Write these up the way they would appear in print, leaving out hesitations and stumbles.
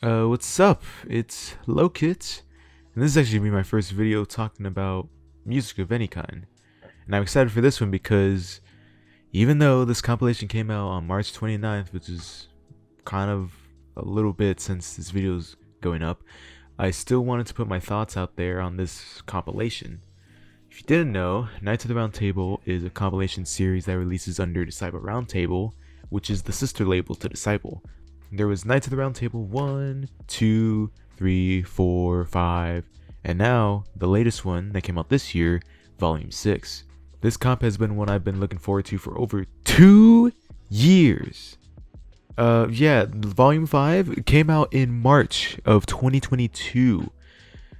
What's up? It's Lokit, and this is actually gonna be my first video talking about music of any kind. And I'm excited for this one because even though this compilation came out on March 29th, which is kind of a little bit since this video's going up, I still wanted to put my thoughts out there on this compilation. If you didn't know, Knights of the Round Table is a compilation series that releases under Disciple Roundtable, which is the sister label to Disciple. There was Knights of the Round Table 1, 2, 3, 4, 5, and now the latest one that came out this year, Volume 6. This comp has been one I've been looking forward to for over 2 years. Yeah, Volume 5 came out in March of 2022.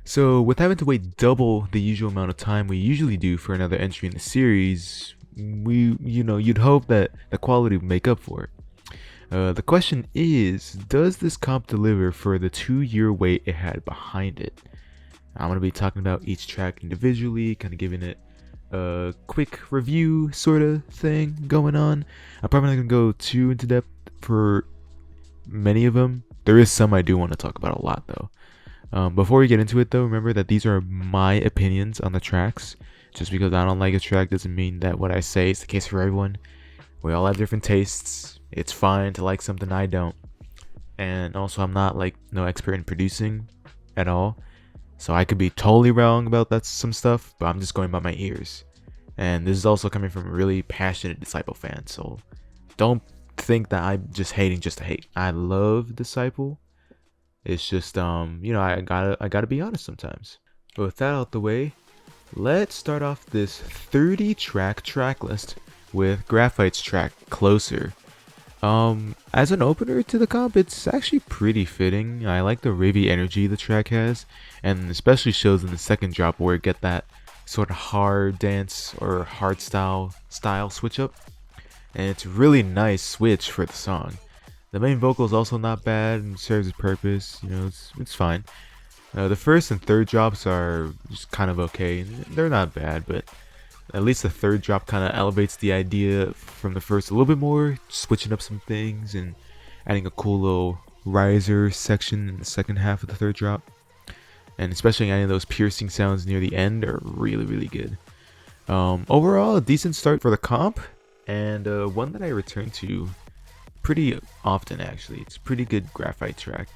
So with having to wait double the usual amount of time we usually do for another entry in the series, you'd hope that the quality would make up for it. The question is, does this comp deliver for the 2-year wait it had behind it? I'm going to be talking about each track individually, kind of giving it a quick review sort of thing going on. I'm probably not going to go too into depth for many of them. There is some I do want to talk about a lot though. Before we get into it though, remember that these are my opinions on the tracks. Just because I don't like a track doesn't mean that what I say is the case for everyone. We all have different tastes. It's fine to like something I don't. And also I'm not like no expert in producing at all. So I could be totally wrong about that some stuff, but I'm just going by my ears. And this is also coming from a really passionate Disciple fan, so don't think that I'm just hating just to hate. I love Disciple. It's just I gotta be honest sometimes. But with that out the way, let's start off this 30 track list with Graphite's track Closer. As an opener to the comp, it's actually pretty fitting. I like the ravey energy the track has, and especially shows in the second drop where it get that sort of hard dance or hard style switch up, and it's a really nice switch for the song. The main vocal is also not bad and serves its purpose. It's fine. The first and third drops are just kind of okay. They're not bad, but at least the third drop kind of elevates the idea from the first a little bit more, switching up some things and adding a cool little riser section in the second half of the third drop. And especially adding those piercing sounds near the end are really, really good. Overall, a decent start for the comp, and one that I return to pretty often actually. It's a pretty good Graphite track.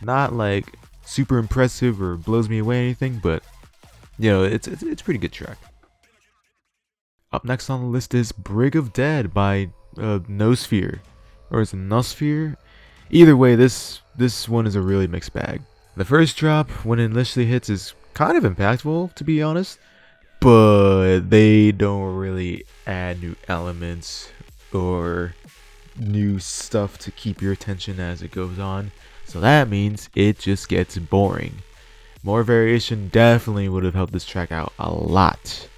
Not like super impressive or blows me away or anything, but it's a pretty good track. Up next on the list is Brig of Dead by Nosphere. Or is it Nosphere? Either way, this one is a really mixed bag. The first drop, when it initially hits, is kind of impactful, to be honest. But they don't really add new elements or new stuff to keep your attention as it goes on. So that means it just gets boring. More variation definitely would have helped this track out a lot.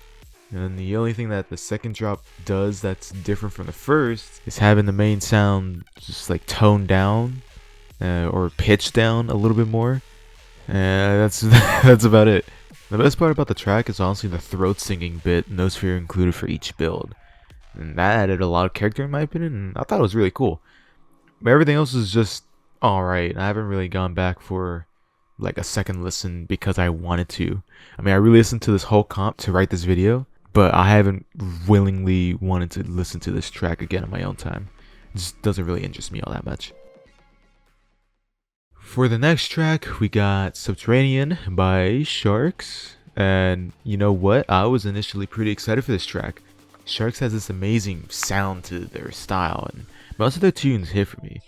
And the only thing that the second drop does that's different from the first is having the main sound just like toned down or pitched down a little bit more. That's that's about it. The best part about the track is honestly the throat singing bit Nosphere included for each build. And that added a lot of character in my opinion, and I thought it was really cool. But everything else is just alright. I haven't really gone back for like a second listen because I wanted to. I mean, I really listened to this whole comp to write this video, but I haven't willingly wanted to listen to this track again on my own time. It just doesn't really interest me all that much. For the next track, we got Subterranean by Sharks. And you know what? I was initially pretty excited for this track. Sharks has this amazing sound to their style, and most of their tunes hit for me.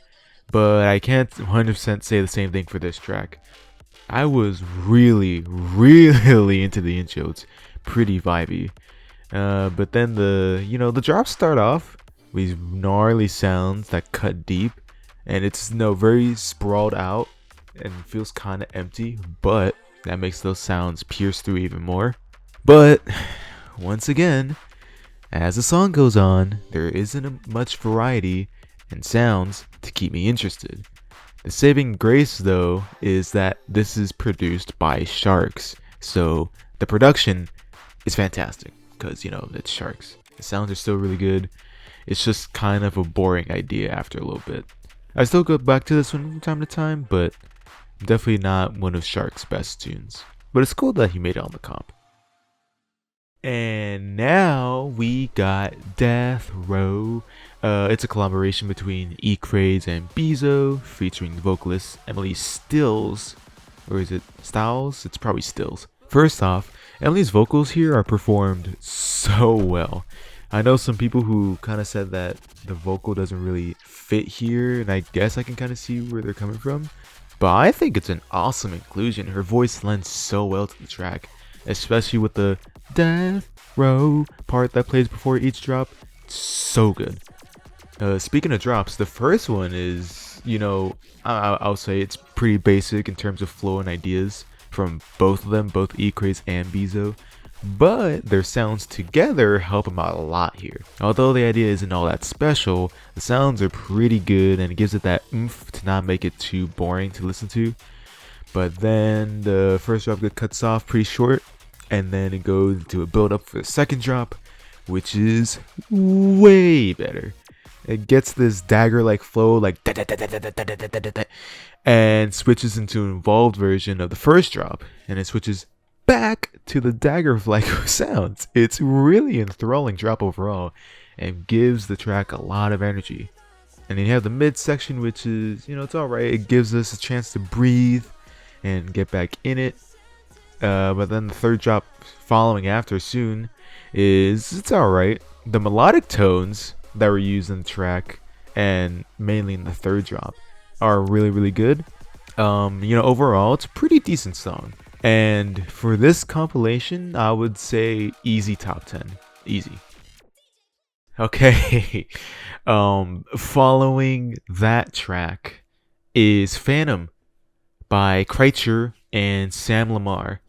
But I can't 100% say the same thing for this track. I was really into the intro. It's pretty vibey. But then the drops start off with these gnarly sounds that cut deep, and it's very sprawled out and feels kind of empty, but that makes those sounds pierce through even more. But once again, as the song goes on, there isn't much variety and sounds to keep me interested. The saving grace though is that this is produced by Sharks, so the production is fantastic because it's Sharks. The sounds are still really good. It's just kind of a boring idea after a little bit. I still go back to this one from time to time, but Definitely not one of Shark's best tunes, but it's cool that he made it on the comp. And now we got Death Row. It's a collaboration between E-Craze and Bezo, featuring vocalist Emily Stills. Or is it Styles? It's probably Stills. First off, Emily's vocals here are performed so well. I know some people who kind of said that the vocal doesn't really fit here, and I guess I can kind of see where they're coming from. But I think it's an awesome inclusion. Her voice lends so well to the track, especially with the Death Row part that plays before each drop. So good. Speaking of drops, the first one is, I'll say it's pretty basic in terms of flow and ideas from both of them, both E-Craze and Bezo. But their sounds together help them out a lot here. Although the idea isn't all that special, the sounds are pretty good and it gives it that oomph to not make it too boring to listen to. But then the first drop cuts off pretty short, and then it goes to a build up for the second drop, which is way better. It gets this dagger-like flow, like and switches into an involved version of the first drop, and it switches back to the dagger-like sounds. It's really enthralling drop overall, and gives the track a lot of energy. And then you have the mid section, which is, it's alright. It gives us a chance to breathe and get back in it. But then the third drop following after soon it's alright. The melodic tones that were used in the track, and mainly in the third drop, are really, really good. Overall, it's a pretty decent song. And for this compilation, I would say easy top 10. Easy. Okay. Following that track is Phantom by Kreitcher and Sam Lamar.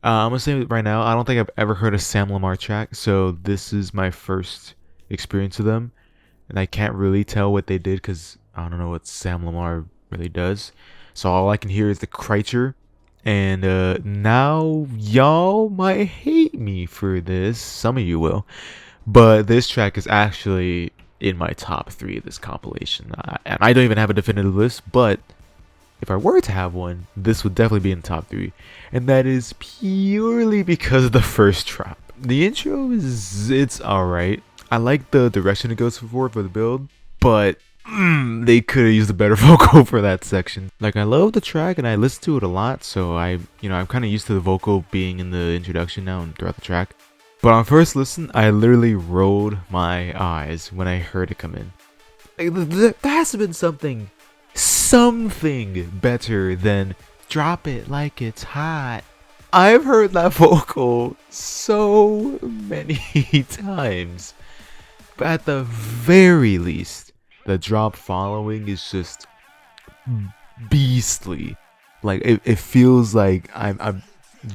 I'm gonna say right now, I don't think I've ever heard a Sam Lamar track, so this is my first experience with them, and I can't really tell what they did because I don't know what Sam Lamar really does. So all I can hear is the Kreitcher, and now y'all might hate me for this. Some of you will, but this track is actually in my top 3 of this compilation, and I don't even have a definitive list, but if I were to have one, this would definitely be in the top 3, and that is purely because of the first drop. The intro it's alright. I like the direction it goes for the build, but they could have used a better vocal for that section. Like, I love the track and I listen to it a lot, so I'm kind of used to the vocal being in the introduction now and throughout the track. But on first listen, I literally rolled my eyes when I heard it come in. Like, there has to have been something better than "drop it like it's hot." I've heard that vocal so many times, but at the very least, the drop following is just beastly. Like, it feels like I'm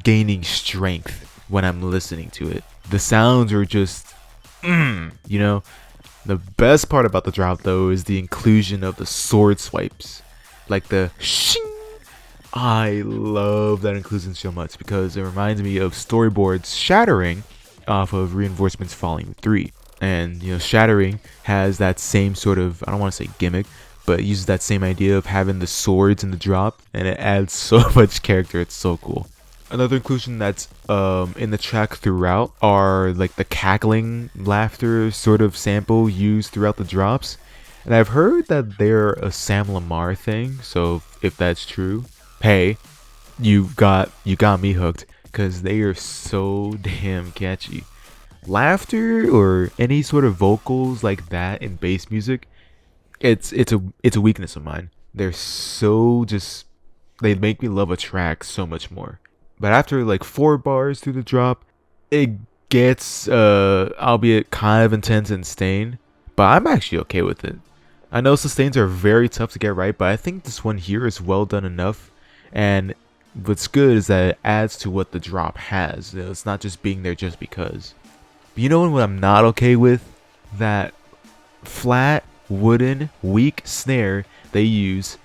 gaining strength when I'm listening to it. The sounds are just The best part about the drop, though, is the inclusion of the sword swipes, like the shing. I love that inclusion so much because it reminds me of Storyboard's Shattering off of Reinforcements Volume 3. And, Shattering has that same sort of, I don't want to say gimmick, but it uses that same idea of having the swords in the drop, and it adds so much character. It's so cool. Another inclusion that's in the track throughout are like the cackling laughter sort of sample used throughout the drops. And I've heard that they're a Sam Lamar thing, so if that's true, hey, you got me hooked, because they are so damn catchy. Laughter or any sort of vocals like that in bass music, it's a weakness of mine. They're so they make me love a track so much more. But after like 4 bars through the drop, it gets albeit kind of intense and sustained, but I'm actually okay with it. I know sustains are very tough to get right, but I think this one here is well done enough, and what's good is that it adds to what the drop has. It's not just being there just because. But you know what I'm not okay with? That flat, wooden, weak snare they use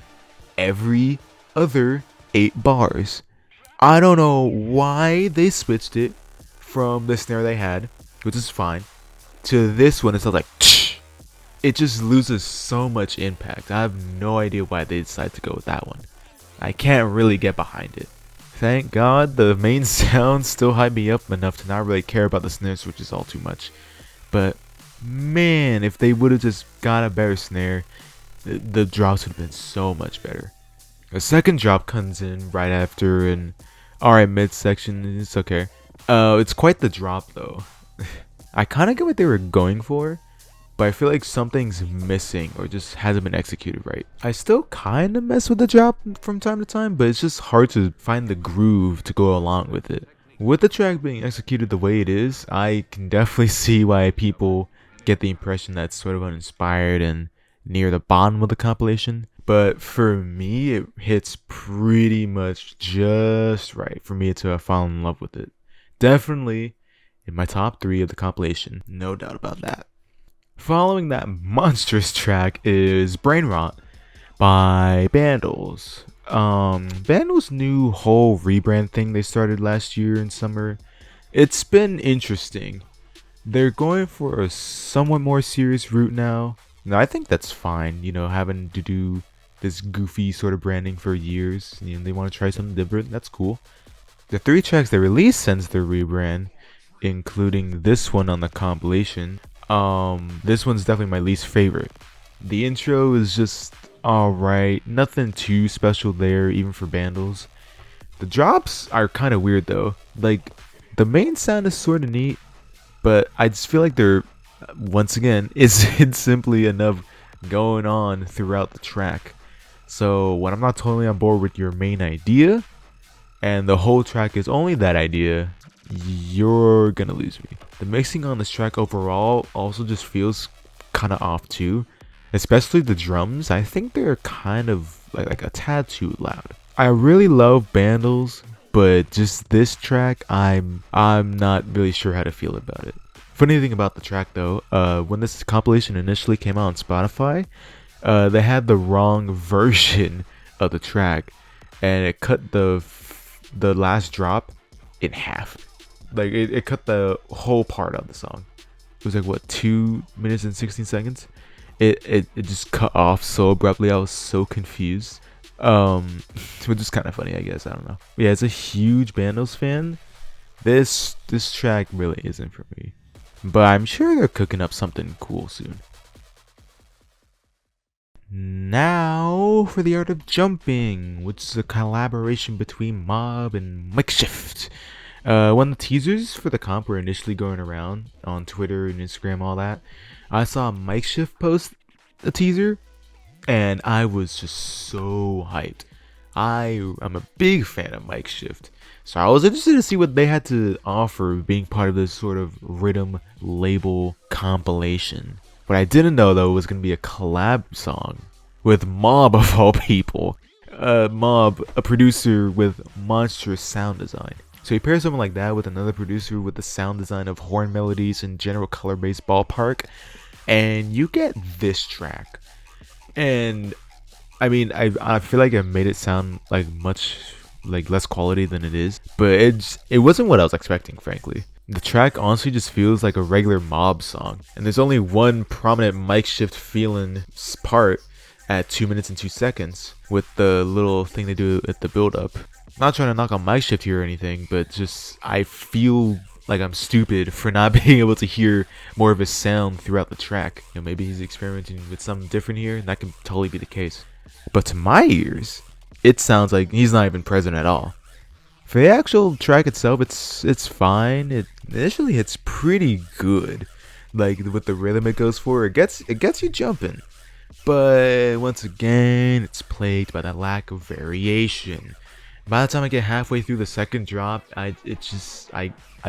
every other 8 bars. I don't know why they switched it from the snare they had, which is fine, to this one. It's like, tsh! It just loses so much impact. I have no idea why they decided to go with that one. I can't really get behind it. Thank God the main sound still hyped me up enough to not really care about the snare switches all too much. But man, if they would have just got a better snare, the drops would have been so much better. A second drop comes in right after an alright mid section. It's okay. It's quite the drop though. I kind of get what they were going for, but I feel like something's missing or just hasn't been executed right. I still kind of mess with the drop from time to time, but it's just hard to find the groove to go along with it. With the track being executed the way it is, I can definitely see why people get the impression that it's sort of uninspired and near the bottom of the compilation. But for me, it hits pretty much just right for me to have fallen in love with it. Definitely in my top 3 of the compilation, no doubt about that. Following that monstrous track is Brain Rot by Vandals. Vandals' new whole rebrand thing they started last year in summer, it's been interesting. They're going for a somewhat more serious route now. Now I think that's fine, having to do this goofy sort of branding for years. They want to try something different, that's cool. The 3 tracks they released since their rebrand, including this one on the compilation, this one's definitely my least favorite. The intro is just alright, nothing too special there, even for Vandals. The drops are kind of weird though. Like, the main sound is sort of neat, but I just feel like they're, once again, it's simply enough going on throughout the track. So when I'm not totally on board with your main idea, and the whole track is only that idea, you're gonna lose me. The mixing on this track overall also just feels kind of off too, especially the drums. I think they're kind of like a tad too loud. I really love Vandals, but just this track, I'm not really sure how to feel about it. Funny thing about the track though, when this compilation initially came out on Spotify, they had the wrong version of the track, and it cut the last drop in half. Like it cut the whole part of the song. It was like what, 2 minutes and 16 seconds. It just cut off so abruptly. I was so confused. Which is kind of funny, I guess. I don't know. Yeah, as a huge Vandals fan, this track really isn't for me. But I'm sure they're cooking up something cool soon. Now for the art of jumping, which is a collaboration between Mob and Makeshift. When the teasers for the comp were initially going around on Twitter and Instagram, all that, I saw Makeshift post a teaser, and I was just so hyped. I'm a big fan of Makeshift, so I was interested to see what they had to offer being part of this sort of rhythm label compilation. What I didn't know though was going to be a collab song with Mob of all people. Mob, a producer with monstrous sound design. So you pair someone like that with another producer with the sound design of horn melodies and general color-based ballpark, and you get this track. And I mean, I feel like I made it sound like much like less quality than it is, but it wasn't what I was expecting, frankly. The track honestly just feels like a regular Mob song, and there's only one prominent Makeshift feeling part at 2 minutes and 2 seconds with the little thing they do at the build up. Not trying to knock on Makeshift here or anything, but just I feel like I'm stupid for not being able to hear more of his sound throughout the track. Maybe he's experimenting with something different here, and that can totally be the case. But to my ears, it sounds like he's not even present at all. For the actual track itself, it's fine. It initially hits pretty good, like with the rhythm it goes for. It gets you jumping, but once again, it's plagued by that lack of variation. By the time I get halfway through the second drop, I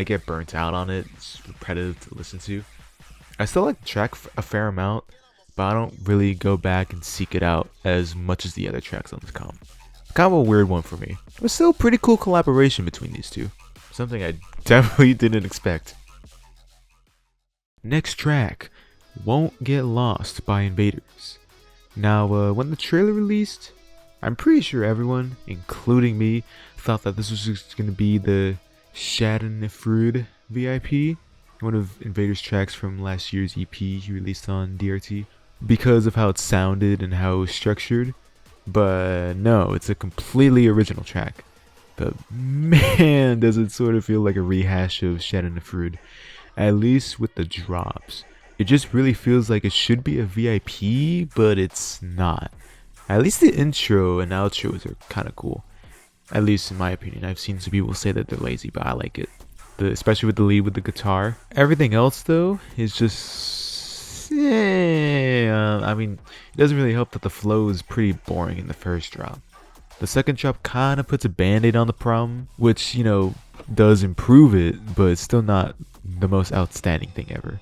get burnt out on it. It's repetitive to listen to. I still like the track a fair amount, but I don't really go back and seek it out as much as the other tracks on this comp. Kind of a weird one for me, but still pretty cool collaboration between these two. Something I definitely didn't expect. Next track, Won't Get Lost by Invaders. Now, when the trailer released, I'm pretty sure everyone, including me, thought that this was just going to be the Schadenfreude VIP, one of Invaders' tracks from last year's EP he released on DRT, because of how it sounded and how it was structured. But no, it's a completely original track. But man, does it sort of feel like a rehash of Shannon the Fruit, at least with the drops. It just really feels like it should be a VIP, but it's not. At least the intro and outros are kind of cool. At least in my opinion. I've seen some people say that they're lazy, but I like it. Especially with the lead with the guitar. Everything else though is just, yeah. I mean, it doesn't really help that the flow is pretty boring in the first drop. The second drop kind of puts a band-aid on the problem, which, you know, does improve it, but it's still not the most outstanding thing ever.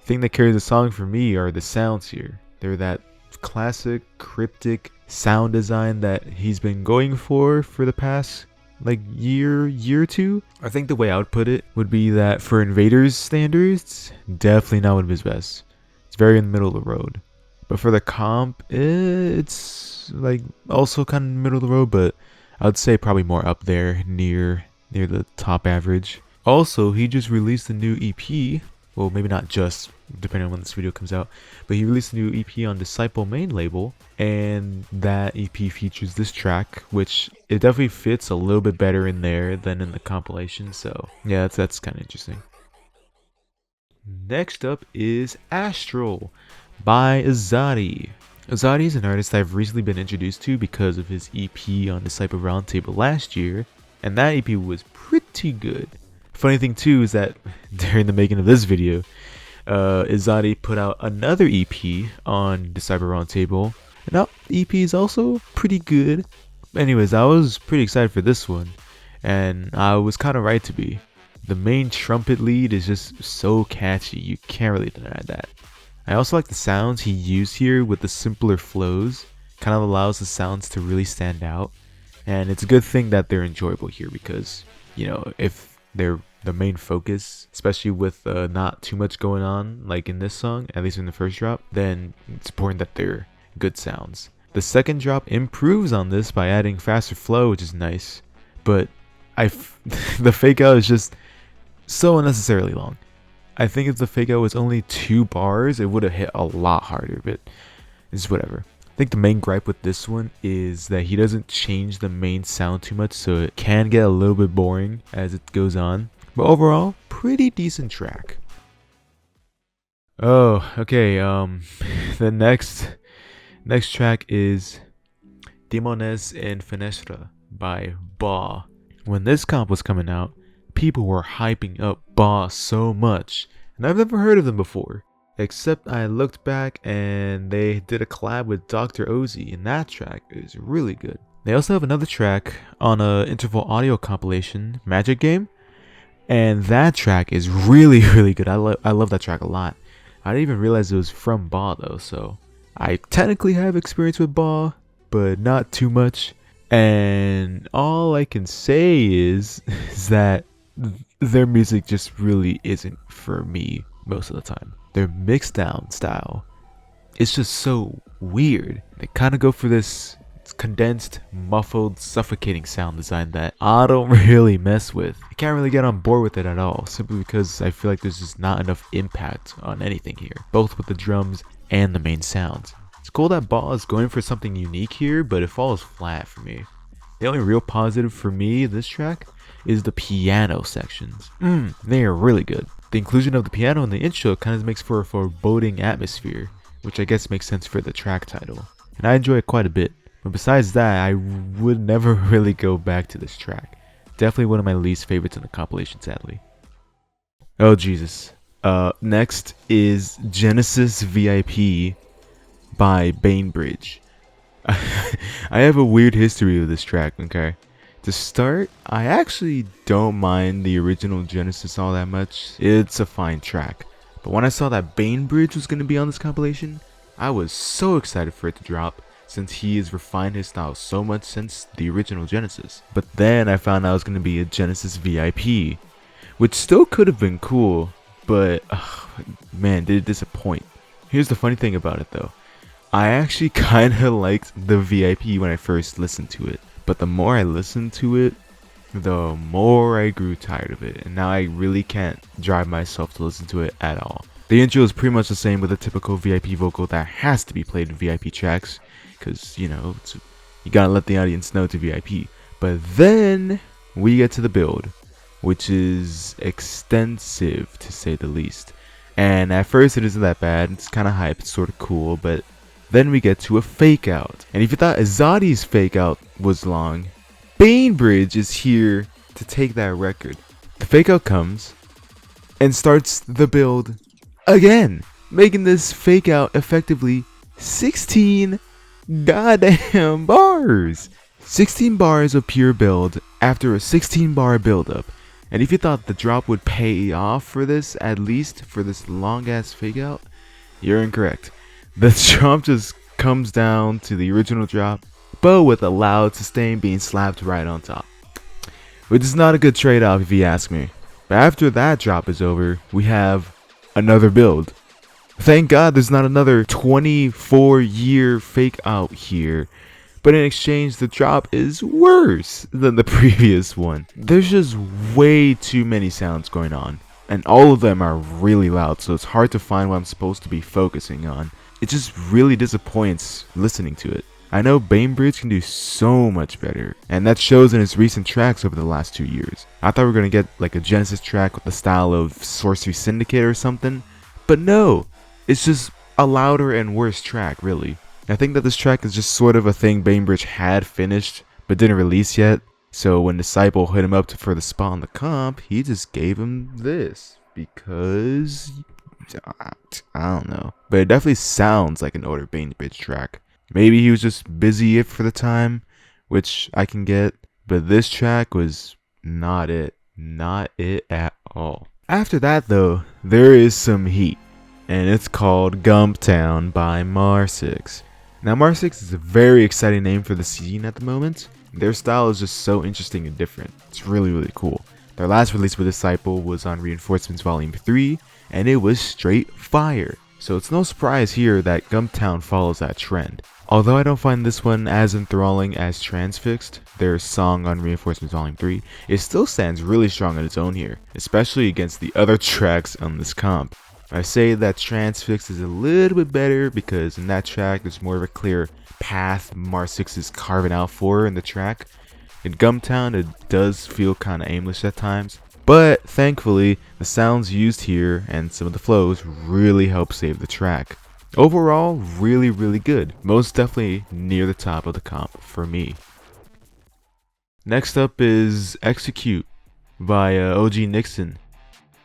The thing that carries the song for me are the sounds here. They're that classic, cryptic sound design that he's been going for the past, like, year or two. I think the way I would put it would be that for Invader's standards, definitely not one of his best. It's very in the middle of the road. But for the comp, it's like also kind of middle of the road, but I would say probably more up there near the top average. Also, he just released a new EP. Well, maybe not just, depending on when this video comes out, but he released a new EP on Disciple main label, and that EP features this track, which it definitely fits a little bit better in there than in the compilation. So yeah, that's kind of interesting. Next up is Astral by Azadi. Azadi is an artist I've recently been introduced to because of his EP on Disciple Roundtable last year, and that EP was pretty good. Funny thing too is that during the making of this video, Azadi put out another EP on Disciple Roundtable, and that EP is also pretty good. Anyways, I was pretty excited for this one, and I was kind of right to be. The main trumpet lead is just so catchy, you can't really deny that. I also like the sounds he used here with the simpler flows. Kind of allows the sounds to really stand out. And it's a good thing that they're enjoyable here because, you know, if they're the main focus, especially with not too much going on, like in this song, at least in the first drop, then it's important that they're good sounds. The second drop improves on this by adding faster flow, which is nice. But the fake out is just so unnecessarily long. I think if the fake out was only 2 bars, it would have hit a lot harder, but it's whatever. I think the main gripe with this one is that he doesn't change the main sound too much, so it can get a little bit boring as it goes on. But overall, pretty decent track. Oh, okay, the next track is Demones en Fenestra by Ba. When this comp was coming out, people were hyping up Ba so much, and I've never heard of them before, except I looked back and they did a collab with Dr. Ozzy, and that track is really good. They also have another track on a interval audio compilation, Magic Game, and that track is really good. I love that track a lot. I didn't even realize it was from Ba though, so I technically have experience with Ba, but not too much. And all I can say is that their music just really isn't for me most of the time. Their mix down style, it's just so weird. They kind of go for this condensed, muffled, suffocating sound design that I don't really mess with. I can't really get on board with it at all, simply because I feel like there's just not enough impact on anything here, both with the drums and the main sounds. It's cool that Ba is going for something unique here, but it falls flat for me. The only real positive for me in this track is the piano sections. They are really good. The inclusion of the piano in the intro kind of makes for a foreboding atmosphere, which I guess makes sense for the track title. And I enjoy it quite a bit. But besides that, I would never really go back to this track. Definitely one of my least favorites in the compilation, sadly. Oh Jesus. Next is Genesis VIP by Bainbridge. I have a weird history with this track, okay? To start, I actually don't mind the original Genesis all that much. It's a fine track. But when I saw that Bainbridge was going to be on this compilation, I was so excited for it to drop, since he has refined his style so much since the original Genesis. But then I found out it was going to be a Genesis VIP, which still could have been cool, but man, did it disappoint. Here's the funny thing about it though. I actually kind of liked the VIP when I first listened to it, but the more I listened to it, the more I grew tired of it, and now I really can't drive myself to listen to it at all. The intro is pretty much the same with a typical VIP vocal that has to be played in VIP tracks, because, you know, it's You gotta let the audience know to VIP. But then we get to the build, which is extensive to say the least. And at first it isn't that bad, it's kinda hype, it's sorta cool, but then we get to a fake out. And if you thought Azadi's fake out was long, Bainbridge is here to take that record. The fake out comes and starts the build again, making this fake out effectively 16 goddamn bars. 16 bars of pure build after a 16 bar buildup. And if you thought the drop would pay off for this, at least for this long ass fake out, you're incorrect. The drop just comes down to the original drop, but with a loud sustain being slapped right on top. Which is not a good trade-off if you ask me. But after that drop is over, we have another build. Thank God there's not another 24-year fake out here. But in exchange, the drop is worse than the previous one. There's just way too many sounds going on. And all of them are really loud, so it's hard to find what I'm supposed to be focusing on. It just really disappoints listening to it. I know Bainbridge can do so much better, and that shows in his recent tracks over the last 2 years. I thought we were going to get like a Genesis track with the style of Sorcery Syndicate or something, but no, it's just a louder and worse track, really. I think that this track is just sort of a thing Bainbridge had finished, but didn't release yet, so when Disciple hit him up for the spot on the comp, he just gave him this, because I don't know. But it definitely sounds like an older Bainbridge track. Maybe he was just busy for the time, which I can get, but this track was not it. Not it at all. After that though, there is some heat, and it's called Gumptown by Mar6. Now Mar6 is a very exciting name for the scene at the moment. Their style is just so interesting and different. It's really cool. Their last release with Disciple was on Reinforcements Volume 3, and it was straight fire. So it's no surprise here that Gumptown follows that trend. Although I don't find this one as enthralling as Transfixed, their song on Reinforcements Volume 3, it still stands really strong on its own here, especially against the other tracks on this comp. I say that Transfixed is a little bit better because in that track there's more of a clear path Mar6 is carving out for in the track. In Gumptown it does feel kinda aimless at times, but thankfully the sounds used here and some of the flows really help save the track. Overall, really good. Most definitely near the top of the comp for me. Next up is Execute by OG Nixon.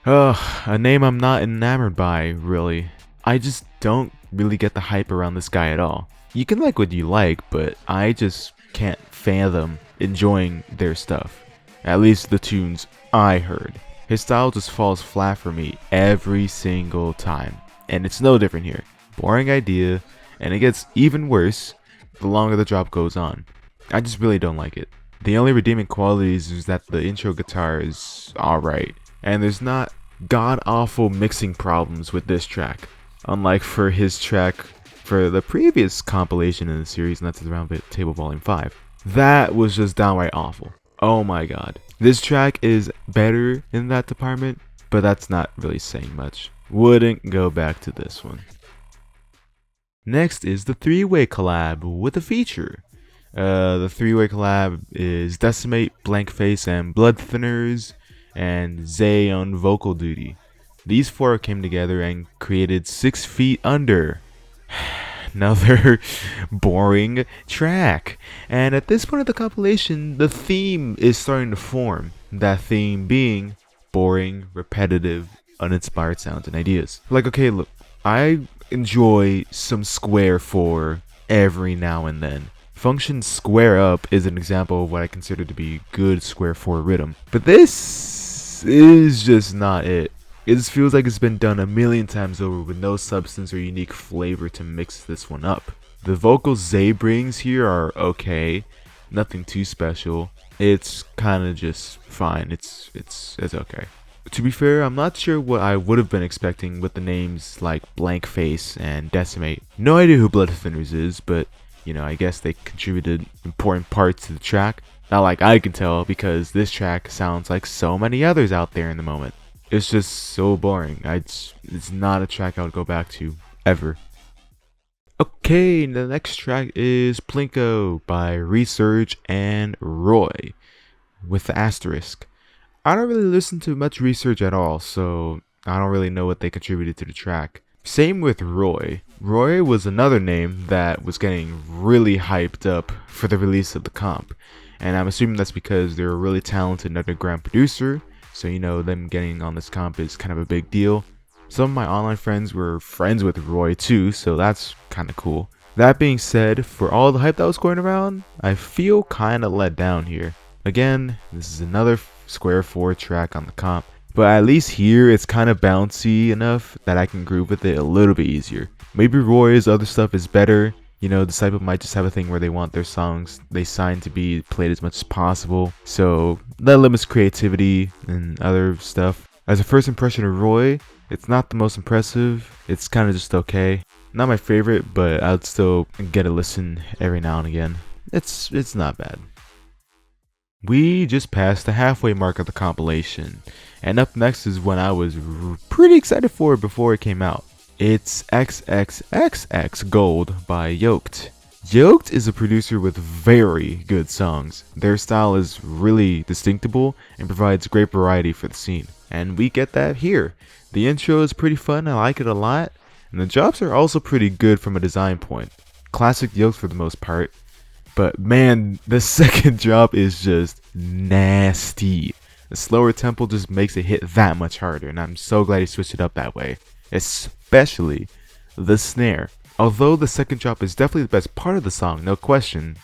A name I'm not enamored by, really. I just don't really get the hype around this guy at all. You can like what you like, but I just can't fathom enjoying their stuff. At least the tunes I heard. His style just falls flat for me every single time. And it's no different here. Boring idea, and it gets even worse the longer the drop goes on. I just really don't like it. The only redeeming qualities is that the intro guitar is alright, and there's not god-awful mixing problems with this track, unlike for his track for the previous compilation in the series, and that's the Round Table Volume 5. That was just downright awful. Oh my god. This track is better in that department, but that's not really saying much. Wouldn't go back to this one. Next is the three-way collab with a feature. The three-way collab is Decimate, Blankface, and Blood Thinners, and Zay on vocal duty. These four came together and created 6 Feet Under. Another boring track. And at this point of the compilation, the theme is starting to form. That theme being boring, repetitive, uninspired sounds and ideas. Like, okay, look, I enjoy some Square 4 every now and then. Function Square Up is an example of what I consider to be good Square 4 rhythm. But this is just not it. It just feels like it's been done a million times over with no substance or unique flavor to mix this one up. The vocals Zay brings here are okay, nothing too special. It's kind of just fine. It's okay. To be fair, I'm not sure what I would have been expecting with the names like Blankface and Decimate. No idea who Blood Thinners is, but you know, I guess they contributed important parts to the track. Not like I can tell, because this track sounds like so many others out there in the moment. It's just so boring. It's not a track I would go back to, ever. Okay, the next track is Plinko by Research and Roy with the asterisk. I don't really listen to much Research at all, so I don't really know what they contributed to the track. Same with Roy. Roy was another name that was getting really hyped up for the release of the comp, and I'm assuming that's because they're a really talented underground producer, so them getting on this comp is kind of a big deal. Some of my online friends were friends with Roy too, so that's kind of cool. That being said, for all the hype that was going around, I feel kind of let down here. Again, this is another Square 4 track on the comp, but at least here it's kind of bouncy enough that I can groove with it a little bit easier. Maybe Roy's other stuff is better. Disciple might just have a thing where they want their songs they sign to be played as much as possible, so that limits creativity and other stuff. As a first impression of Roy, it's not the most impressive, it's kind of just okay. Not my favorite, but I'd still get a listen every now and again. It's not bad. We just passed the halfway mark of the compilation, and up next is one I was pretty excited for before it came out. It's XXXX Gold by Yoked. Yoked is a producer with very good songs. Their style is really distinctible and provides great variety for the scene, and we get that here. The intro is pretty fun, I like it a lot, and the drops are also pretty good from a design point. Classic Yoked for the most part, but man, the second drop is just nasty. The slower tempo just makes it hit that much harder, and I'm so glad he switched it up that way. Especially the snare. Although the second drop is definitely the best part of the song, no question,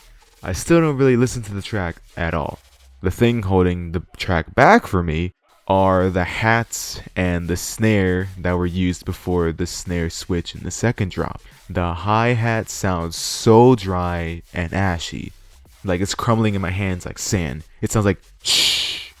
I still don't really listen to the track at all. The thing holding the track back for me are the hats and the snare that were used before the snare switch in the second drop. The hi-hat sounds so dry and ashy, like it's crumbling in my hands like sand. It sounds like shh.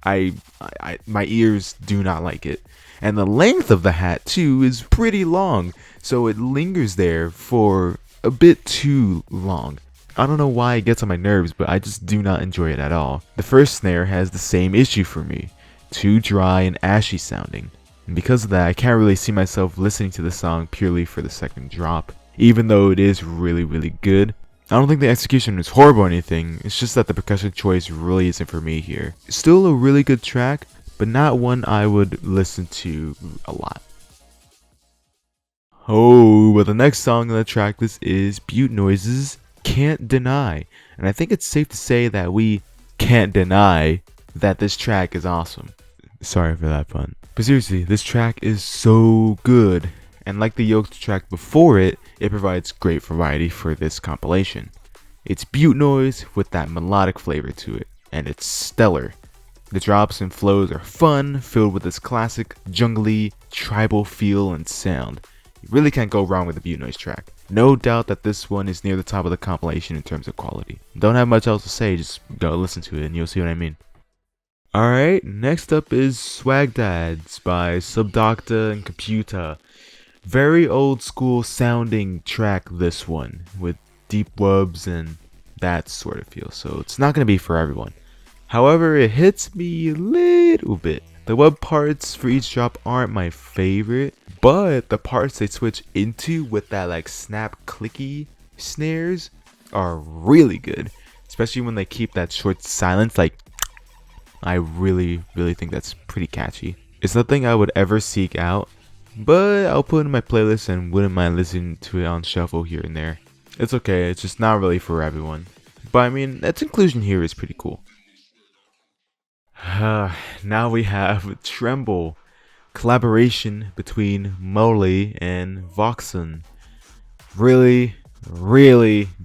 My ears do not like it. And the length of the hat too is pretty long, so it lingers there for a bit too long. I don't know why it gets on my nerves, but I just do not enjoy it at all. The first snare has the same issue for me. Too dry and ashy sounding. And because of that, I can't really see myself listening to the song purely for the second drop, even though it is really good. I don't think the execution is horrible or anything, it's just that the percussion choice really isn't for me here. Still a really good track, but not one I would listen to a lot. Oh, but the next song on the track list is Butte Noise's Can't Deny, and I think it's safe to say that we can't deny that this track is awesome. Sorry for that pun. But seriously, this track is so good, and like the Yoked track before it, it provides great variety for this compilation. It's Butte Noise with that melodic flavor to it, and it's stellar. The drops and flows are fun, filled with this classic, jungly, tribal feel and sound. You really can't go wrong with the Butte Noise track. No doubt that this one is near the top of the compilation in terms of quality. Don't have much else to say, just go listen to it and you'll see what I mean. Alright, next up is Swag Dads by Subdocta and Computa. Very old school sounding track, this one, with deep wubs and that sort of feel, so it's not going to be for everyone. However, it hits me a little bit. The wub parts for each drop aren't my favorite, but the parts they switch into with that like snap clicky snares are really good, especially when they keep that short silence. Like, I really think that's pretty catchy. It's nothing I would ever seek out, but I'll put it in my playlist and wouldn't mind listening to it on shuffle here and there. It's okay, it's just not really for everyone, but I mean, its inclusion here is pretty cool. Now we have Tremble, collaboration between Molly and Voxon. Really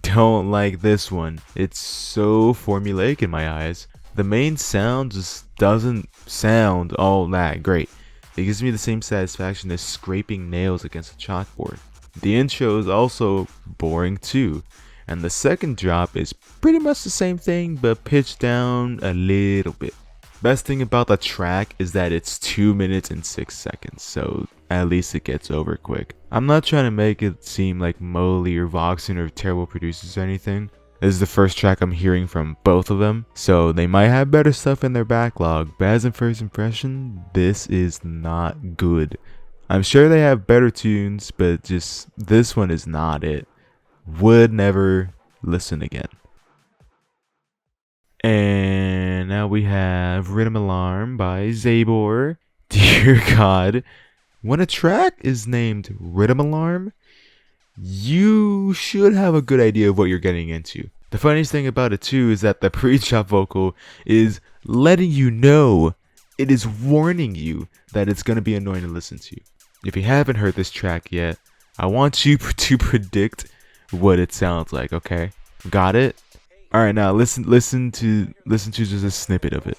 don't like this one. It's so formulaic in my eyes. The main sound just doesn't sound all that great. It gives me the same satisfaction as scraping nails against a chalkboard. The intro is also boring too, and the second drop is pretty much the same thing but pitched down a little bit. Best thing about the track is that it's 2 minutes and 6 seconds, so at least it gets over quick. I'm not trying to make it seem like Molly or Voxon are terrible producers or anything. This is the first track I'm hearing from both of them, so they might have better stuff in their backlog, but as a first impression, this is not good. I'm sure they have better tunes, but just this one is not it. Would never listen again. And now we have Rhythm Alarm by Zabor. Dear God, when a track is named Rhythm Alarm, you should have a good idea of what you're getting into. The funniest thing about it too is that the pre-chop vocal is letting you know, it is warning you that it's going to be annoying to listen to. If you haven't heard this track yet, I want you to predict what it sounds like, okay? Got it? Alright, now listen to just a snippet of it.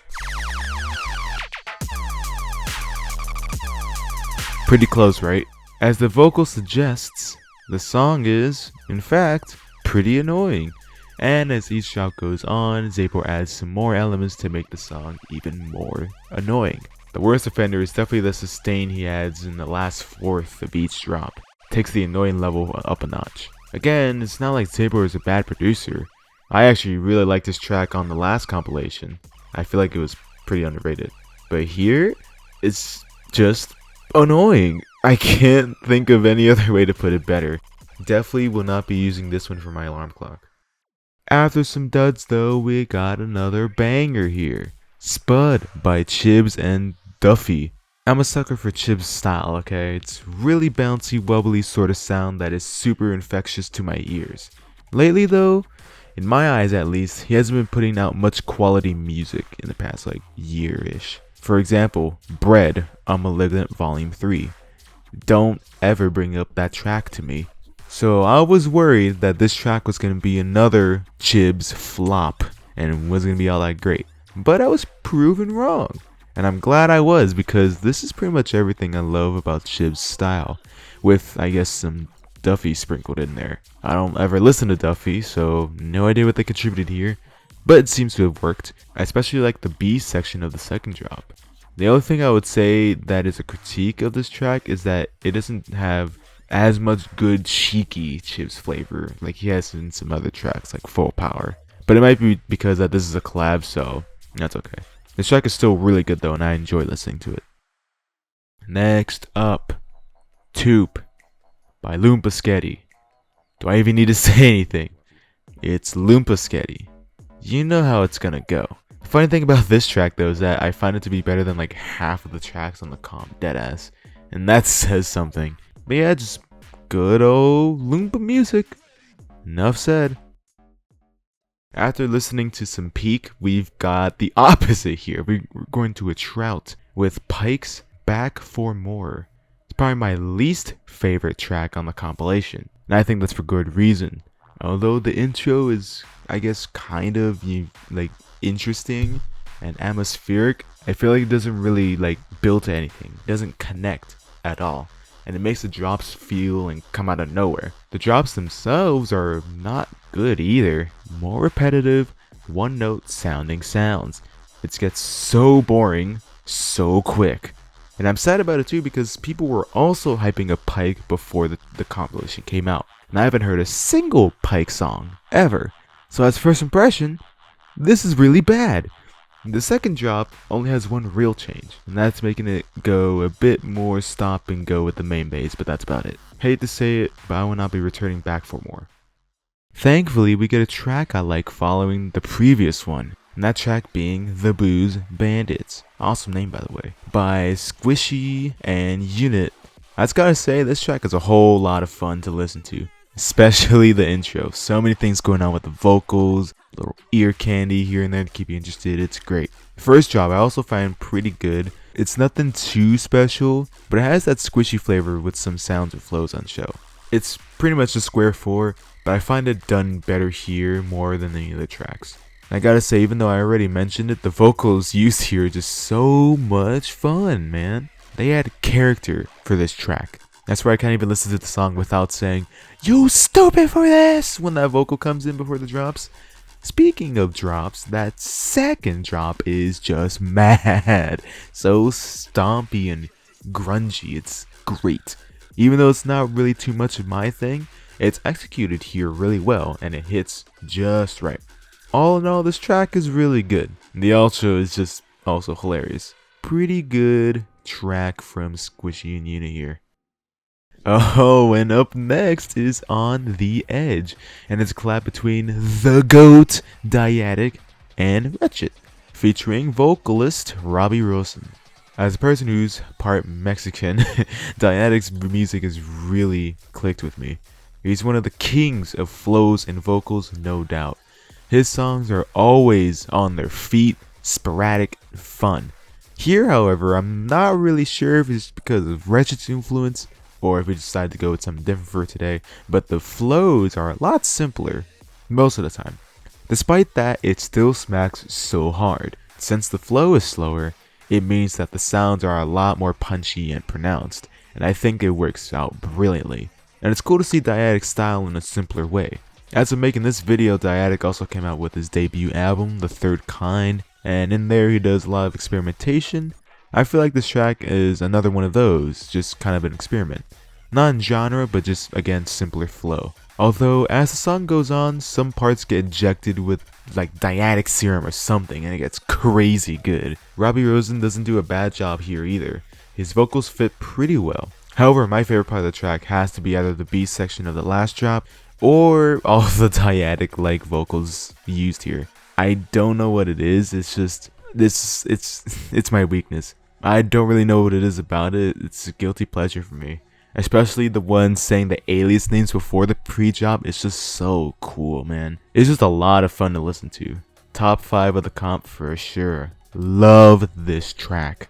Pretty close, right? As the vocal suggests, the song is, in fact, pretty annoying. And as each drop goes on, Zabor adds some more elements to make the song even more annoying. The worst offender is definitely the sustain he adds in the last fourth of each drop. Takes the annoying level up a notch. Again, it's not like Zabor is a bad producer. I actually really liked this track on the last compilation. I feel like it was pretty underrated. But here, it's just annoying. I can't think of any other way to put it better. Definitely will not be using this one for my alarm clock. After some duds though, we got another banger here. Spud by Chibs and Duffy. I'm a sucker for Chibs' style, okay? It's really bouncy, wobbly sort of sound that is super infectious to my ears. Lately though, in my eyes at least, he hasn't been putting out much quality music in the past year-ish. For example, Bread on Malignant Volume 3. Don't ever bring up that track to me. So I was worried that this track was going to be another Chibs flop and wasn't going to be all that great. But I was proven wrong. And I'm glad I was, because this is pretty much everything I love about Chibs' style, with I guess some Duffy sprinkled in there. I don't ever listen to Duffy, so no idea what they contributed here, but it seems to have worked. I especially like the B section of the second drop. The only thing I would say that is a critique of this track is that it doesn't have as much good cheeky Chibs flavor like he has in some other tracks like Full Power. But it might be because that this is a collab, so that's okay. This track is still really good though, and I enjoy listening to it. Next up, Toop by Loompa Do I even need to say anything? It's Loompa. You know how it's gonna go. The funny thing about this track though is that I find it to be better than like half of the tracks on the comp, deadass. And that says something. But yeah, just good old Loompa music. Enough said. After listening to some Peak, we've got the opposite here. We're going to a Trout with Pike's Back for More. It's probably my least favorite track on the compilation, and I think that's for good reason. Although the intro is, I guess, kind of interesting and atmospheric, I feel like it doesn't really build to anything. It doesn't connect at all, and it makes the drops feel and come out of nowhere. The drops themselves are not good either. More repetitive, one-note sounding sounds. It gets so boring so quick. And I'm sad about it too because people were also hyping up Pike before the compilation came out. And I haven't heard a single Pike song ever. So as first impression, this is really bad. The second drop only has one real change, and that's making it go a bit more stop and go with the main bass, but that's about it. Hate to say it, but I will not be returning back for more. Thankfully, we get a track I like following the previous one, and that track being The Booze Bandits. Awesome name, by the way. By Squishy and Unit. I just gotta say, this track is a whole lot of fun to listen to. Especially the intro. So many things going on with the vocals, little ear candy here and there to keep you interested. It's great. The first drop I also find pretty good. It's nothing too special, but it has that squishy flavor with some sounds and flows on show. It's pretty much a square 4, but I find it done better here more than any other tracks. And I gotta say, even though I already mentioned it, the vocals used here are just so much fun, man. They add character for this track. That's where I can't even listen to the song without saying, "You stupid for this!" when that vocal comes in before the drops. Speaking of drops, that second drop is just mad. So stompy and grungy, it's great. Even though it's not really too much of my thing, it's executed here really well and it hits just right. All in all, this track is really good. The outro is just also hilarious. Pretty good track from Squishy and Una here. Oh, and up next is On the Edge, and it's a collab between the GOAT, Dyadic, and Wretched, featuring vocalist Robbie Rosen. As a person who's part Mexican, Dyadic's music has really clicked with me. He's one of the kings of flows and vocals, no doubt. His songs are always on their feet, sporadic, and fun. Here, however, I'm not really sure if it's because of Wretched's influence or if we decided to go with something different for today, but the flows are a lot simpler most of the time. Despite that, it still smacks so hard. Since the flow is slower, it means that the sounds are a lot more punchy and pronounced, and I think it works out brilliantly. And it's cool to see Dyadic's style in a simpler way. As of making this video, Dyadic also came out with his debut album, The Third Kind, and in there he does a lot of experimentation. I feel like this track is another one of those, just kind of an experiment. Not in genre, but just, again, simpler flow. Although, as the song goes on, some parts get injected with like Dyadic serum or something, and it gets crazy good. Robbie Rosen doesn't do a bad job here either. His vocals fit pretty well. However, my favorite part of the track has to be either the B section of the last drop, or all the Dyadic-like vocals used here. I don't know what it is, it's just, it's my weakness. I don't really know what it is about it, it's a guilty pleasure for me. Especially the one saying the alias names before the pre-drop, it's just so cool, man. It's just a lot of fun to listen to. Top 5 of the comp for sure. Love this track.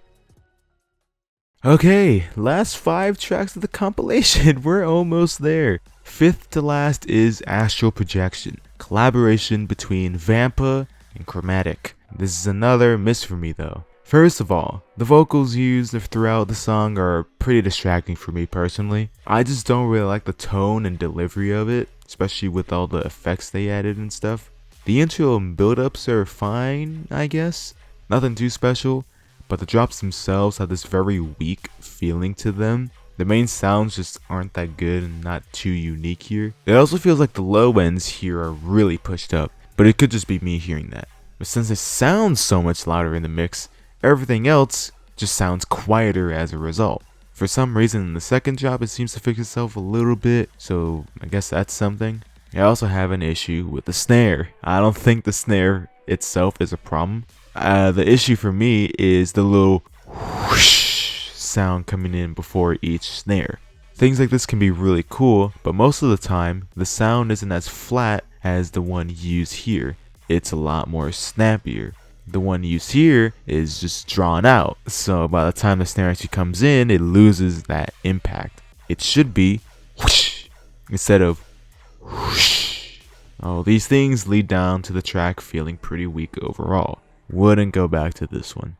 Okay, last 5 tracks of the compilation, we're almost there. 5th to last is Astral Projection, collaboration between Vampa and Chromatic. This is another miss for me though. First of all, the vocals used throughout the song are pretty distracting for me personally. I just don't really like the tone and delivery of it, especially with all the effects they added and stuff. The intro and build-ups are fine, I guess. Nothing too special, but the drops themselves have this very weak feeling to them. The main sounds just aren't that good and not too unique here. It also feels like the low ends here are really pushed up, but it could just be me hearing that. But since it sounds so much louder in the mix, everything else just sounds quieter as a result. For some reason in the second drop it seems to fix itself a little bit, so I guess that's something. I also have an issue with the snare. I don't think the snare itself is a problem. The issue for me is the little whoosh sound coming in before each snare. Things like this can be really cool, but most of the time the sound isn't as flat as the one used here. It's a lot more snappier. The one used here is just drawn out, so by the time the snare actually comes in, it loses that impact. It should be whoosh instead of whoosh. Oh, these things lead down to the track feeling pretty weak overall. Wouldn't go back to this one.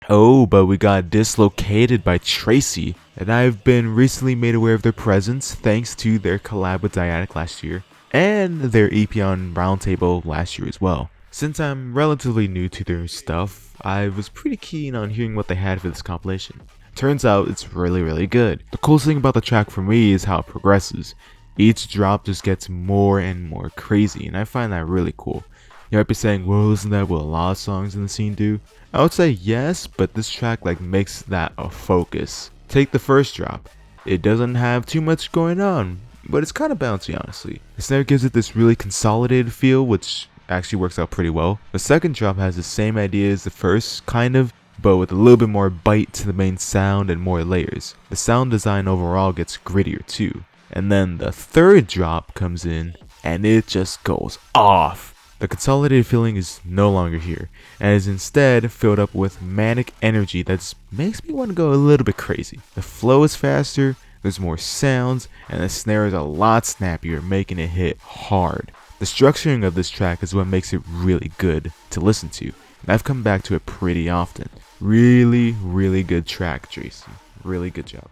Oh, but we got Dislocated by Tracy, and I've been recently made aware of their presence thanks to their collab with Dyadic last year, and their EP on Roundtable last year as well. Since I'm relatively new to their stuff, I was pretty keen on hearing what they had for this compilation. Turns out it's really good. The coolest thing about the track for me is how it progresses. Each drop just gets more and more crazy, and I find that really cool. You might be saying, well, isn't that what a lot of songs in the scene do? I would say yes, but this track makes that a focus. Take the first drop. It doesn't have too much going on, but it's kind of bouncy honestly. The snare gives it this really consolidated feel, which actually works out pretty well. The second drop has the same idea as the first, kind of, but with a little bit more bite to the main sound and more layers. The sound design overall gets grittier too. And then the third drop comes in, and it just goes off. The consolidated feeling is no longer here, and is instead filled up with manic energy that just makes me want to go a little bit crazy. The flow is faster, there's more sounds, and the snare is a lot snappier, making it hit hard. The structuring of this track is what makes it really good to listen to, and I've come back to it pretty often. Really good track, Tracy. Really good job.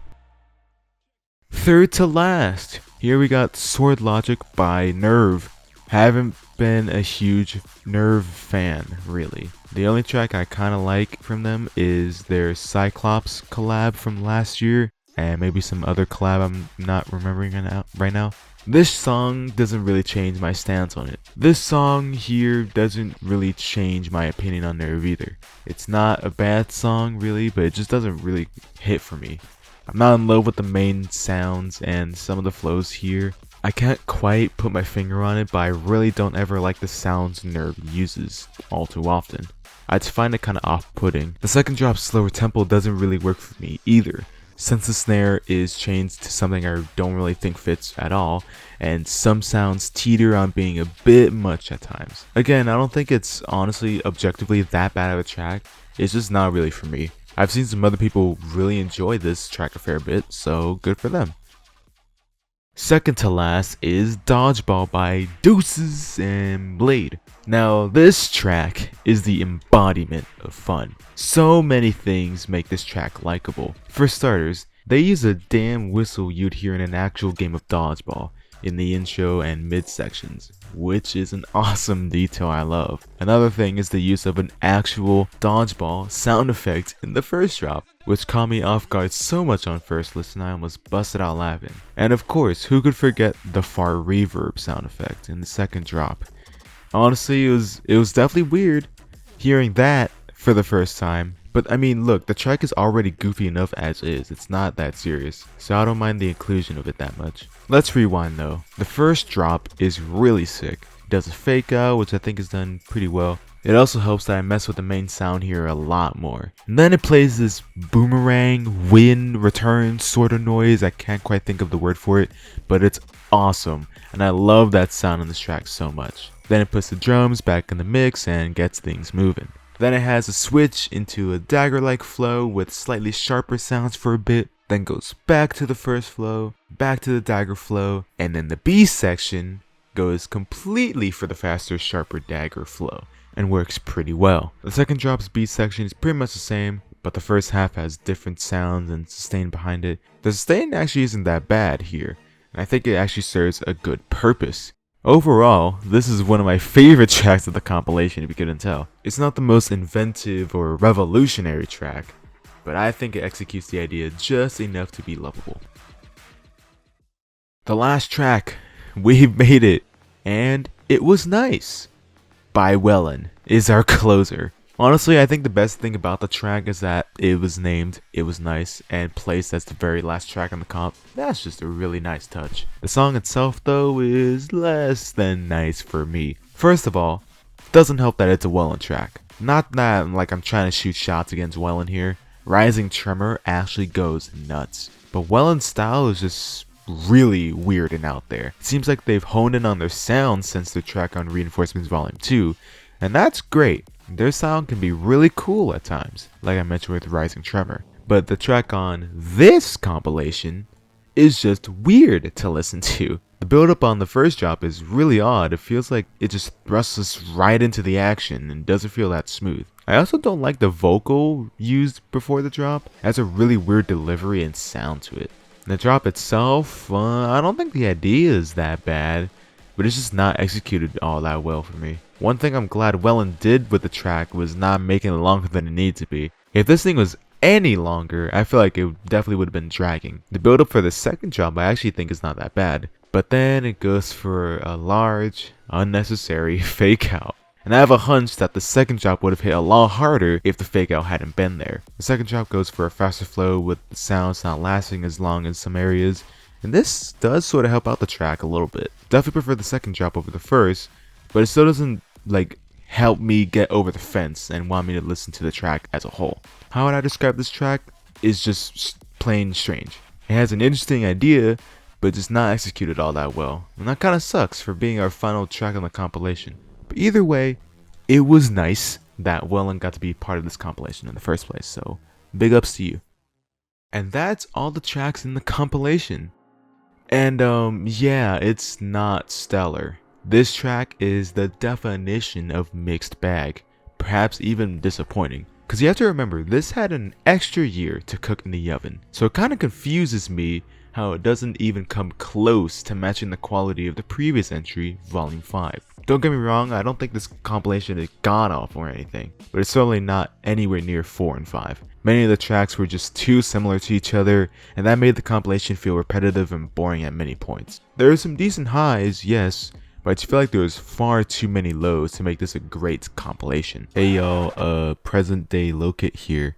Third to last, here we got Sword Logic by Nerve. Haven't been a huge Nerve fan, really. The only track I kinda like from them is their Cyclops collab from last year. and maybe some other collab I'm not remembering right now. This song doesn't really change my stance on it. This song here doesn't really change my opinion on Nerve either. It's not a bad song really, but it just doesn't really hit for me. I'm not in love with the main sounds and some of the flows here. I can't quite put my finger on it, but I really don't ever like the sounds Nerve uses all too often. I just find it kind of off-putting. The second drop's slower tempo doesn't really work for me either, since the snare is changed to something I don't really think fits at all, and some sounds teeter on being a bit much at times. Again, I don't think it's honestly objectively that bad of a track, it's just not really for me. I've seen some other people really enjoy this track a fair bit, so good for them. Second to last is Dodgeball by Deuces and Blade. Now this track is the embodiment of fun. So many things make this track likable. For starters, they use a damn whistle you'd hear in an actual game of dodgeball in the intro and mid sections, which is an awesome detail I love. Another thing is the use of an actual dodgeball sound effect in the first drop, which caught me off guard so much on first listen I almost busted out laughing. And of course, who could forget the fart reverb sound effect in the second drop? Honestly, it was definitely weird hearing that for the first time. But I mean, look, the track is already goofy enough as is, it's not that serious, so I don't mind the inclusion of it that much. Let's rewind though. The first drop is really sick. It does a fake out, which I think is done pretty well. It also helps that I mess with the main sound here a lot more. And then it plays this boomerang, wind, return sort of noise. I can't quite think of the word for it, but it's awesome. And I love that sound on this track so much. Then it puts the drums back in the mix and gets things moving. Then it has a switch into a dagger-like flow with slightly sharper sounds for a bit, then goes back to the first flow, back to the dagger flow, and then the B section goes completely for the faster, sharper dagger flow, and works pretty well. The second drop's B section is pretty much the same, but the first half has different sounds and sustain behind it. The sustain actually isn't that bad here, and I think it actually serves a good purpose. Overall, this is one of my favorite tracks of the compilation if you couldn't tell. It's not the most inventive or revolutionary track, but I think it executes the idea just enough to be lovable. The last track, we've made it, and it was nice, by Wellen, is our closer. Honestly, I think the best thing about the track is that it was named It Was Nice and placed as the very last track on the comp. That's just a really nice touch. The song itself though is less than nice for me. First of all, it doesn't help that it's a Wellen track. Not that like I'm trying to shoot shots against Wellen here. Rising Tremor actually goes nuts. But Wellen's style is just really weird and out there. It seems like they've honed in on their sound since their track on Reinforcements Volume 2, and that's great. Their sound can be really cool at times, like I mentioned with Rising Tremor. But the track on this compilation is just weird to listen to. The build up on the first drop is really odd. It feels like it just thrusts us right into the action and doesn't feel that smooth. I also don't like the vocal used before the drop. It has a really weird delivery and sound to it. The drop itself, I don't think the idea is that bad, but it's just not executed all that well for me. One thing I'm glad Wellen did with the track was not making it longer than it needed to be. If this thing was any longer, I feel like it definitely would have been dragging. The build up for the second drop I actually think is not that bad, but then it goes for a large, unnecessary fake out. And I have a hunch that the second drop would have hit a lot harder if the fake out hadn't been there. The second drop goes for a faster flow with the sounds not lasting as long in some areas, and this does sort of help out the track a little bit. Definitely prefer the second drop over the first, but it still doesn't like help me get over the fence and want me to listen to the track as a whole. How would I describe this track? Is just plain strange. It has an interesting idea, but just not executed all that well, and that kind of sucks for being our final track on the compilation. But either way, it was nice that Wellen got to be part of this compilation in the first place, so big ups to you. And that's all the tracks in the compilation. And yeah, it's not stellar. This track is the definition of mixed bag, perhaps even disappointing. Cause you have to remember, this had an extra year to cook in the oven, so it kinda confuses me how it doesn't even come close to matching the quality of the previous entry, Volume 5. Don't get me wrong, I don't think this compilation is god-awful or anything, but it's certainly not anywhere near 4 and 5. Many of the tracks were just too similar to each other, and that made the compilation feel repetitive and boring at many points. There are some decent highs, yes, but I just feel like there was far too many lows to make this a great compilation. Hey y'all, present day Lokit here.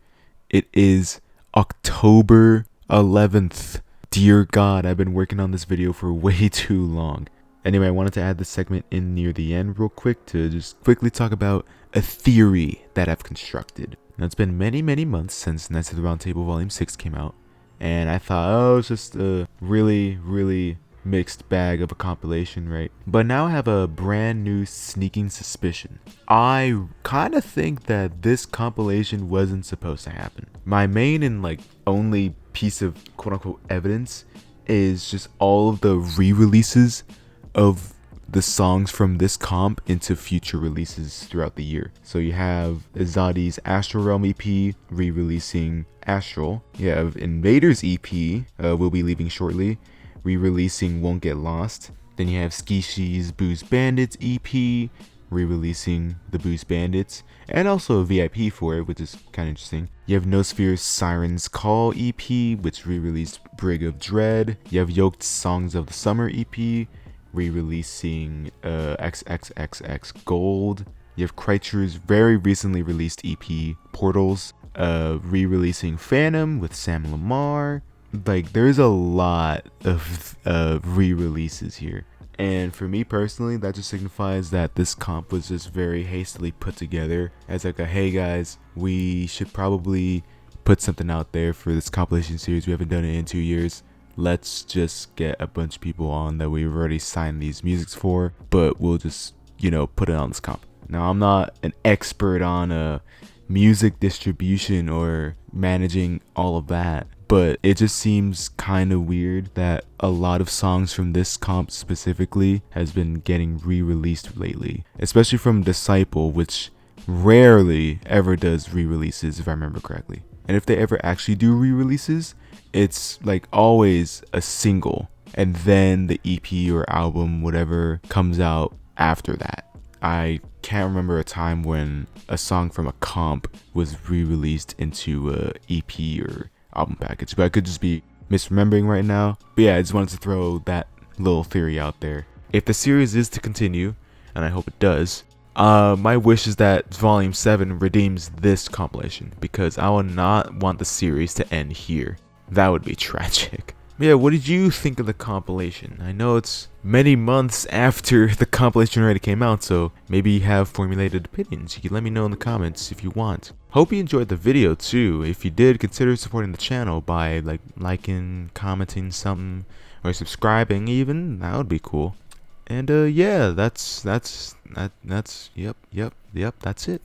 It is October 11th. Dear God, I've been working on this video for way too long. Anyway, I wanted to add this segment in near the end real quick to just quickly talk about a theory that I've constructed. Now, it's been many months since Knights of the Round Table Volume 6 came out, and I thought, oh, it's just a really mixed bag of a compilation, right? But now I have a brand new sneaking suspicion. I kind of think that this compilation wasn't supposed to happen. My main and only piece of quote-unquote evidence is just all of the re-releases of the songs from this comp into future releases throughout the year. So you have Azadi's Astral Realm EP re-releasing Astral. You have Invaders EP will be leaving shortly, re-releasing Won't Get Lost. Then you have Skishi's Booze Bandits EP re-releasing the Booze Bandits, and also a VIP for it, which is kind of interesting. You have Nosphere's Siren's Call EP, which re-released Brig of Dread. You have Yoked Songs of the Summer EP re-releasing XXXX Gold. You have Kreiture's very recently released EP Portals re-releasing Phantom with Sam Lamar. There's a lot of re-releases here, and for me personally, that just signifies that this comp was just very hastily put together as a hey guys, we should probably put something out there for this compilation series. We haven't done it in 2 years. Let's just get a bunch of people on that we've already signed these musics for, but we'll just, put it on this comp. Now, I'm not an expert on music distribution or managing all of that, but it just seems kind of weird that a lot of songs from this comp specifically has been getting re-released lately, especially from Disciple, which rarely ever does re-releases if I remember correctly. And if they ever actually do re-releases, it's always a single, and then the EP or album, whatever, comes out after that. I can't remember a time when a song from a comp was re-released into a EP or album package, but I could just be misremembering right now. But yeah, I just wanted to throw that little theory out there. If the series is to continue, and I hope it does, my wish is that Volume 7 redeems this compilation, because I would not want the series to end here. That would be tragic. Yeah, what did you think of the compilation? I know it's many months after the compilation already came out, so maybe you have formulated opinions. You can let me know in the comments if you want. Hope you enjoyed the video too. If you did, consider supporting the channel by liking, commenting something, or subscribing even. That would be cool. And yeah, that's it.